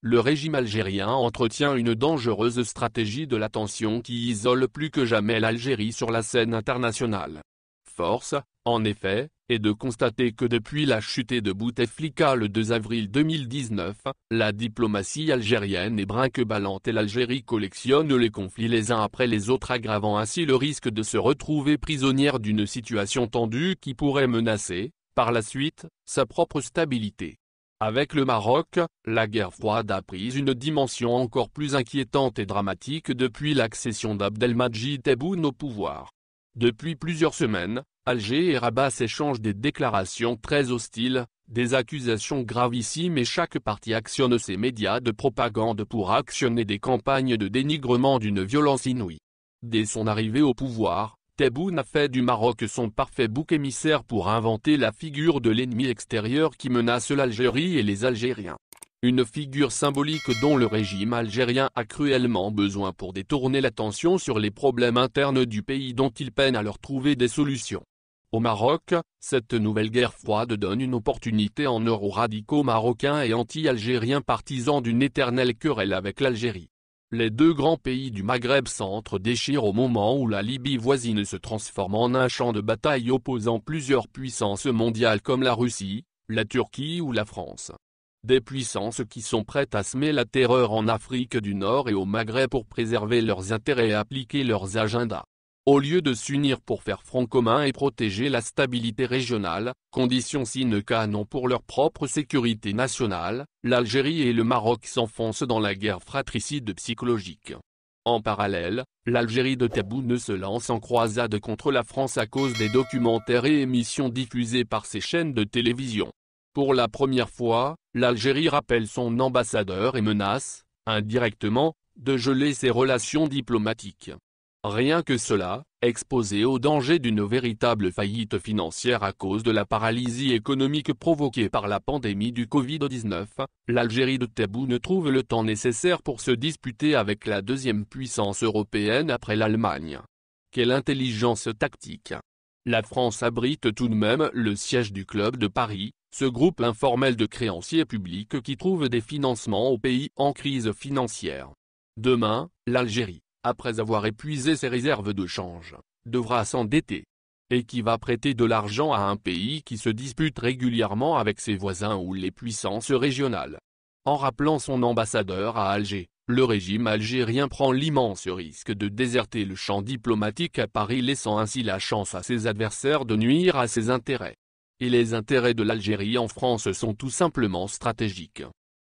le régime algérien entretient une dangereuse stratégie de la tension qui isole plus que jamais l'Algérie sur la scène internationale. Force, en effet, est de constater que depuis la chute de Bouteflika le 2 avril 2019, la diplomatie algérienne est brinque-ballante et l'Algérie collectionne les conflits les uns après les autres, aggravant ainsi le risque de se retrouver prisonnière d'une situation tendue qui pourrait menacer, par la suite, sa propre stabilité. Avec le Maroc, la guerre froide a pris une dimension encore plus inquiétante et dramatique depuis l'accession d'Abdelmadjid Tebboune au pouvoir. Depuis plusieurs semaines, Alger et Rabat s'échangent des déclarations très hostiles, des accusations gravissimes et chaque partie actionne ses médias de propagande pour actionner des campagnes de dénigrement d'une violence inouïe. Dès son arrivée au pouvoir, Tebboune a fait du Maroc son parfait bouc émissaire pour inventer la figure de l'ennemi extérieur qui menace l'Algérie et les Algériens. Une figure symbolique dont le régime algérien a cruellement besoin pour détourner l'attention sur les problèmes internes du pays dont il peine à leur trouver des solutions. Au Maroc, cette nouvelle guerre froide donne une opportunité en or aux radicaux marocains et anti-algériens partisans d'une éternelle querelle avec l'Algérie. Les deux grands pays du Maghreb s'entre-déchirent au moment où la Libye voisine se transforme en un champ de bataille opposant plusieurs puissances mondiales comme la Russie, la Turquie ou la France. Des puissances qui sont prêtes à semer la terreur en Afrique du Nord et au Maghreb pour préserver leurs intérêts et appliquer leurs agendas. Au lieu de s'unir pour faire front commun et protéger la stabilité régionale, condition sine qua non pour leur propre sécurité nationale, l'Algérie et le Maroc s'enfoncent dans la guerre fratricide psychologique. En parallèle, l'Algérie de Tebboune se lance en croisade contre la France à cause des documentaires et émissions diffusées par ses chaînes de télévision. Pour la première fois, l'Algérie rappelle son ambassadeur et menace, indirectement, de geler ses relations diplomatiques. Rien que cela, exposé au danger d'une véritable faillite financière à cause de la paralysie économique provoquée par la pandémie du Covid-19, l'Algérie de Tebboune trouve le temps nécessaire pour se disputer avec la deuxième puissance européenne après l'Allemagne. Quelle intelligence tactique! La France abrite tout de même le siège du Club de Paris, ce groupe informel de créanciers publics qui trouve des financements au pays en crise financière. Demain, l'Algérie, après avoir épuisé ses réserves de change, devra s'endetter. Et qui va prêter de l'argent à un pays qui se dispute régulièrement avec ses voisins ou les puissances régionales. En rappelant son ambassadeur à Alger, le régime algérien prend l'immense risque de déserter le champ diplomatique à Paris, laissant ainsi la chance à ses adversaires de nuire à ses intérêts. Et les intérêts de l'Algérie en France sont tout simplement stratégiques.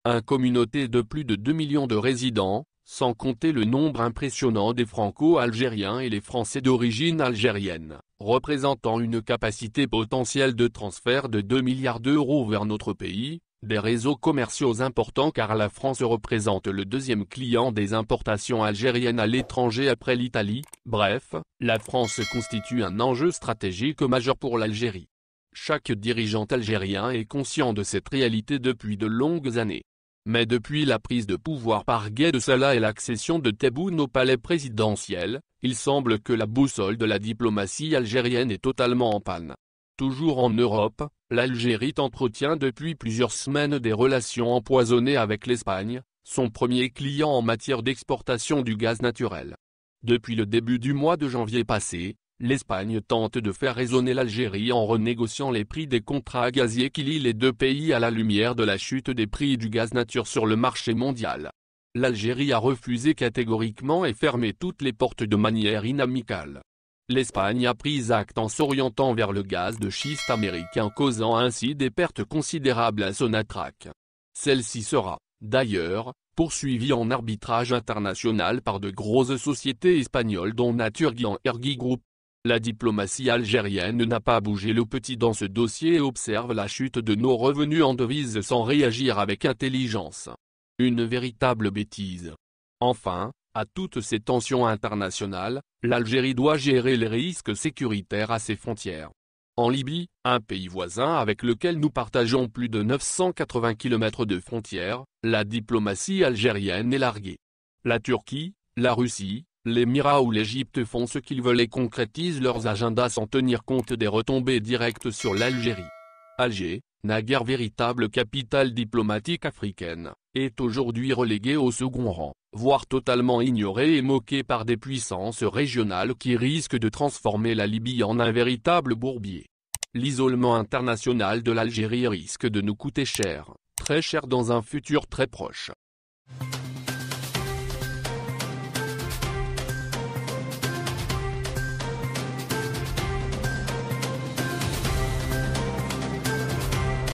Une communauté de plus de 2 millions de résidents, sans compter le nombre impressionnant des Franco-algériens et les Français d'origine algérienne, représentant une capacité potentielle de transfert de 2 milliards d'euros vers notre pays, des réseaux commerciaux importants car la France représente le deuxième client des importations algériennes à l'étranger après l'Italie, bref, la France constitue un enjeu stratégique majeur pour l'Algérie. Chaque dirigeant algérien est conscient de cette réalité depuis de longues années. Mais depuis la prise de pouvoir par Gaïd Salah et l'accession de Tebboune au palais présidentiel, il semble que la boussole de la diplomatie algérienne est totalement en panne. Toujours en Europe, l'Algérie entretient depuis plusieurs semaines des relations empoisonnées avec l'Espagne, son premier client en matière d'exportation du gaz naturel. Depuis le début du mois de janvier passé, l'Espagne tente de faire résonner l'Algérie en renégociant les prix des contrats gaziers qui lient les deux pays à la lumière de la chute des prix du gaz naturel sur le marché mondial. L'Algérie a refusé catégoriquement et fermé toutes les portes de manière inamicale. L'Espagne a pris acte en s'orientant vers le gaz de schiste américain, causant ainsi des pertes considérables à Sonatrach. Celle-ci sera, d'ailleurs, poursuivie en arbitrage international par de grosses sociétés espagnoles dont Naturgy Energy Group. La diplomatie algérienne n'a pas bougé le petit dans ce dossier et observe la chute de nos revenus en devises sans réagir avec intelligence. Une véritable bêtise. Enfin, à toutes ces tensions internationales, l'Algérie doit gérer les risques sécuritaires à ses frontières. En Libye, un pays voisin avec lequel nous partageons plus de 980 km de frontières, la diplomatie algérienne est larguée. La Turquie, la Russie, l'Émirat ou l'Égypte font ce qu'ils veulent et concrétisent leurs agendas sans tenir compte des retombées directes sur l'Algérie. Alger, naguère véritable capitale diplomatique africaine, est aujourd'hui reléguée au second rang, voire totalement ignorée et moquée par des puissances régionales qui risquent de transformer la Libye en un véritable bourbier. L'isolement international de l'Algérie risque de nous coûter cher, très cher dans un futur très proche.